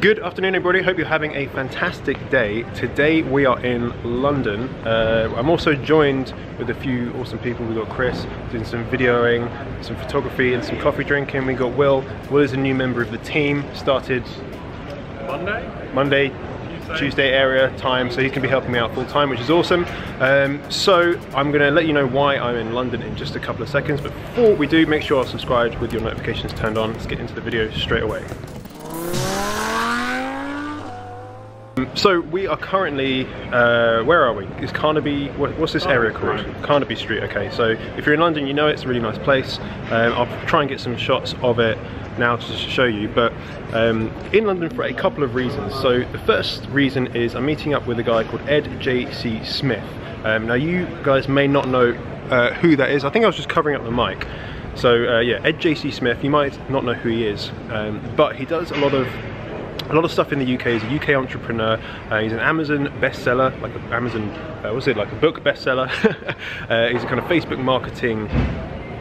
Good afternoon everybody, hope you're having a fantastic day. Today we are in London. I'm also joined with a few awesome people. We've got Chris doing some videoing, some photography and some coffee drinking. We got Will. Will is a new member of the team, started Monday, Tuesday area time, so he's going to be helping me out full time, which is awesome. So I'm going to let you know why I'm in London in just a couple of seconds, but before we do, make sure you're subscribed with your notifications turned on. Let's get into the video straight away. So we are currently, where are we? It's Carnaby, what's this area called? Carnaby Street, okay. So if you're in London, you know it's a really nice place. I'll try and get some shots of it now to show you, but in London for a couple of reasons. So the first reason is I'm meeting up with a guy called Ed J.C. Smith. Now you guys may not know who that is. I think I was just covering up the mic. So yeah, Ed J.C. Smith, you might not know who he is, but he does a lot of stuff in the UK. He's a UK entrepreneur. He's an Amazon bestseller, like an Amazon, like a book bestseller. He's a kind of Facebook marketing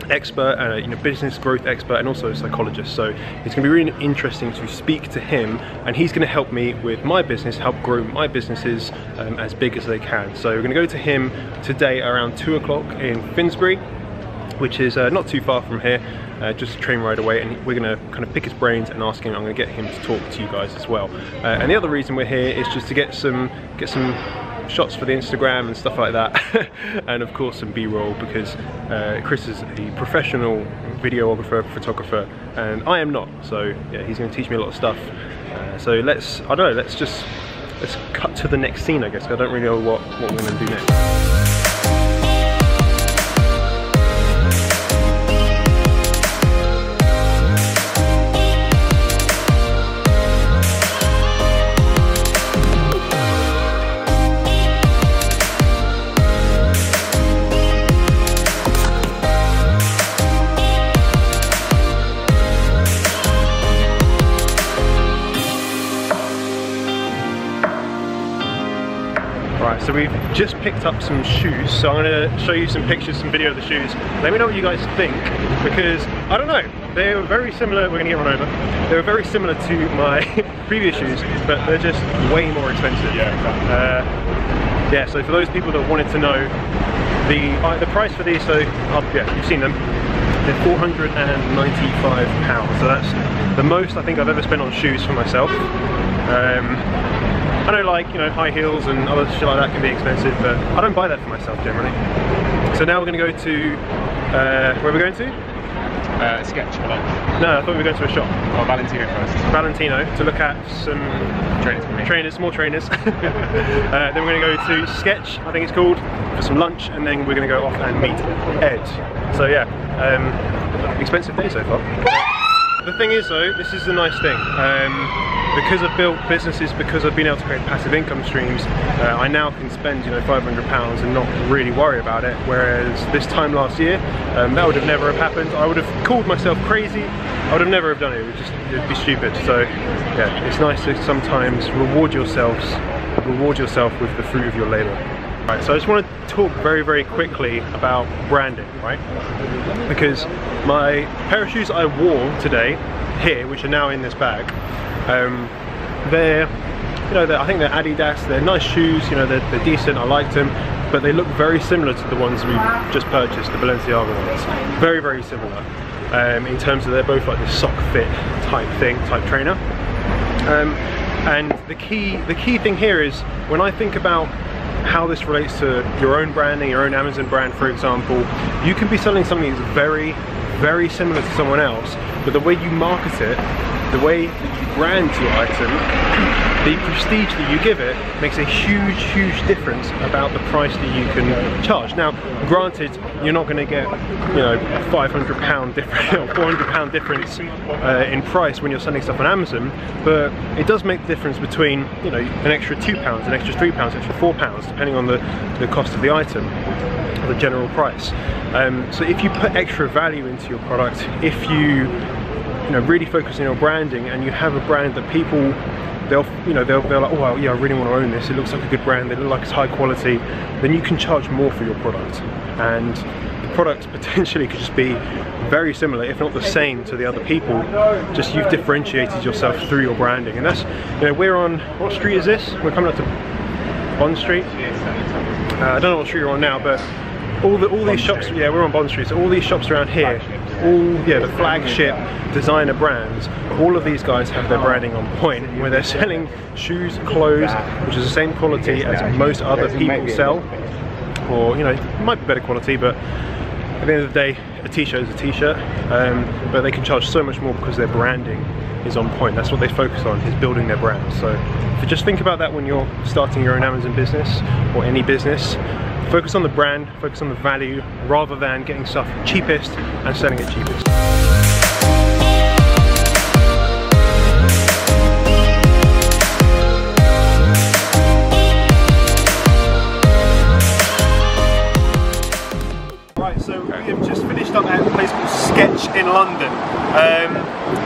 expert, you know, business growth expert, and also a psychologist. So it's going to be really interesting to speak to him, and he's going to help me with my business, help grow my businesses as big as they can. So we're going to go to him today around 2 o'clock in Finsbury, which is not too far from here. Just a train ride away, and we're going to kind of pick his brains and ask him. I'm going to get him to talk to you guys as well. And the other reason we're here is just to get some shots for the Instagram and stuff like that, and of course some B-roll, because Chris is a professional videographer, photographer, and I am not. So yeah, he's going to teach me a lot of stuff. So let's cut to the next scene, I guess. I don't really know what we're going to do next. So we've just picked up some shoes, so I'm going to show you some pictures, some video of the shoes. Let me know what you guys think, because I don't know, they were very similar. We're going to get run over. They were very similar to my previous shoes, but they're just way more expensive. Yeah, exactly. Yeah, so for those people that wanted to know the price for these, so yeah, you've seen them. They're £495, so that's the most I think I've ever spent on shoes for myself. I know, like, you know, high heels and other shit like that can be expensive, but I don't buy that for myself generally. So now we're going to go to, where are we going to? Sketch for lunch. No, I thought we were going to a shop. Oh, Valentino first. Valentino, to look at some more trainers. Then we're going to go to Sketch, I think it's called, for some lunch, and then we're going to go off and meet Ed. So yeah, expensive day so far. The thing is though, this is the nice thing. Because I've built businesses, because I've been able to create passive income streams, I now can spend, you know, £500 and not really worry about it. Whereas this time last year, that would have never have happened. I would have called myself crazy. I would have never have done it. It'd be stupid. So yeah, it's nice to sometimes reward yourself with the fruit of your labour. Right, so I just want to talk very, very quickly about branding, right? Because my pair of shoes I wore today here, which are now in this bag, they're, you know, I think they're Adidas. They're nice shoes, you know, they're decent. I liked them, but they look very similar to the ones we just purchased, the Balenciaga ones. Very, very similar in terms of they're both like this sock fit type trainer. And the key thing here is when I think about how this relates to your own branding, your own Amazon brand, for example, you can be selling something that's very, very similar to someone else, but the way you market it, the way that you brand your item, the prestige that you give it makes a huge, huge difference about the price that you can charge. Now, granted, you're not going to get, you know, a £500 difference or £400 difference in price when you're selling stuff on Amazon, but it does make the difference between, you know, an extra £2, an extra £3, extra £4, depending on the cost of the item, the general price. So if you put extra value into your product, if you really focus on your branding, and you have a brand that people, they're like, oh well, yeah, I really want to own this, it looks like a good brand, they look like it's high quality, then you can charge more for your product. and the product potentially could just be very similar, if not the same, to the other people. Just you've differentiated yourself through your branding, and that's, you know, we're on, what street is this? We're coming up to Bond Street. I don't know what street you're on now, but all these shops, yeah, we're on Bond Street, so all these shops around here, all, yeah, the flagship designer brands, all of these guys have their branding on point, where they're selling shoes, clothes, which is the same quality as most other people sell, or, you know, it might be better quality, but at the end of the day, a t-shirt is a t-shirt, but they can charge so much more because their branding is on point. That's what they focus on, is building their brand. So if you just think about that when you're starting your own Amazon business or any business, focus on the brand, focus on the value, rather than getting stuff cheapest and selling it cheapest. So we have just finished up at a place called Sketch in London.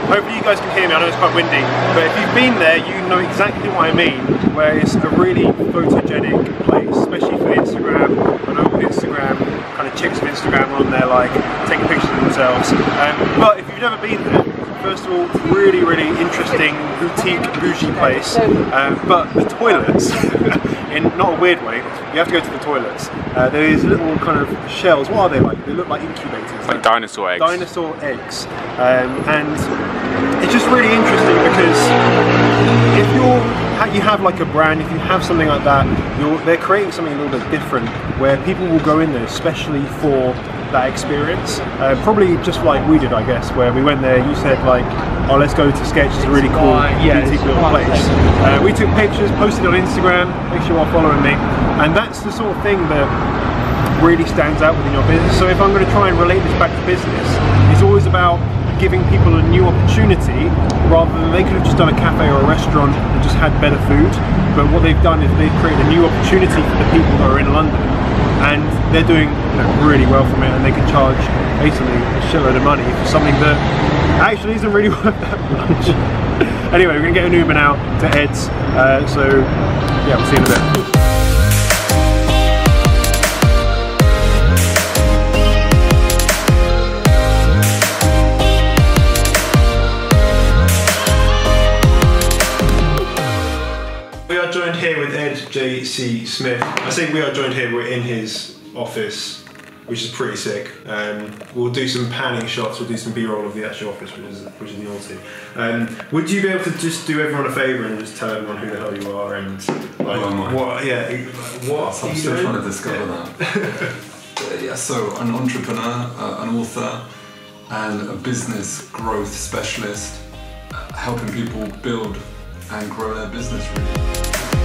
Hopefully you guys can hear me, I know it's quite windy, but if you've been there you know exactly what I mean, where it's a really photogenic place, especially for Instagram. I know with Instagram, kind of chicks of Instagram are on there like taking pictures of themselves. But if you've never been there, first of all, really, really interesting, boutique, bougie place. But the toilets, in not a weird way, you have to go to the toilets. There is little kind of shells. What are they like? They look like incubators. Like dinosaur eggs. Dinosaur eggs. And it's just really interesting because if you have like a brand, if you have something like that, they're creating something a little bit different, where people will go in there especially for that experience. Probably just like we did, I guess, where we went there, you said like, oh, let's go to Sketch, it's a really cool boutique little place. We took pictures, posted on Instagram, make sure you're following me, and that's the sort of thing that really stands out within your business. So if I'm going to try and relate this back to business, it's always about giving people a new opportunity, rather than they could have just done a cafe or a restaurant and just had better food. But what they've done is they've created a new opportunity for the people that are in London, and they're doing, you know, really well from it, and they can charge basically a shitload of money for something that actually isn't really worth that much. Anyway, we're gonna get an Uber now to Ed's, so yeah, we'll see you in a bit. We are joined here with Ed J.C. Smith. I say we are joined here, we're in his office, which is pretty sick. We'll do some panning shots, we'll do some B-roll of the actual office, which is naughty. Would you be able to just do everyone a favour and just tell everyone who the hell you are and like, what I'm still trying to discover that. Yeah, so an entrepreneur, an author, and a business growth specialist, helping people build and grow their business really.